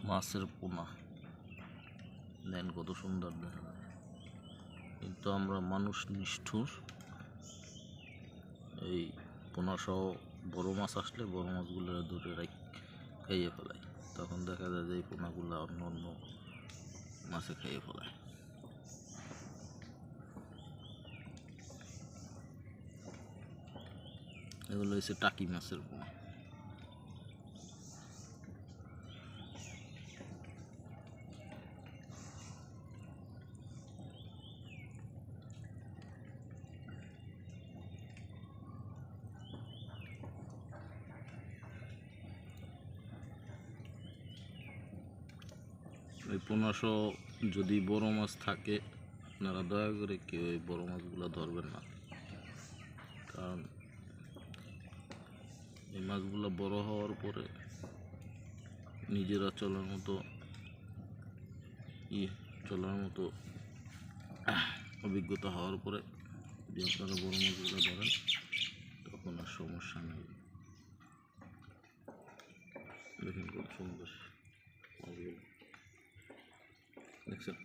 মাছের পোনা দেন কত সুন্দর দেখা যায়। কিন্তু আমরা মানুষ নিষ্ঠুর, এই পোনা সহ বড় মাছ আসলে বড় মাছগুলো ধরে খাইয়ে ফেলায়। তখন দেখা যায় যে এই পোনাগুলো অন্য অন্য মাছে খাইয়ে ফেলায়। এগুলো হচ্ছে টাকি মাছের পোনা। এই পোনাশো যদি বড় মাছ থাকে, আপনারা দয়া করে কেউ এই বড় মাছগুলো ধরবেন না, কারণ এই মাছগুলো বড় হওয়ার পরে নিজেরা চলার মতো অভিজ্ঞতা হওয়ার পরে যদি আপনারা বড় মাছগুলো ধরেন তখন আর সমস্যা নেই। দেখেন কত সুন্দর মাছগুলো, দেখছেন।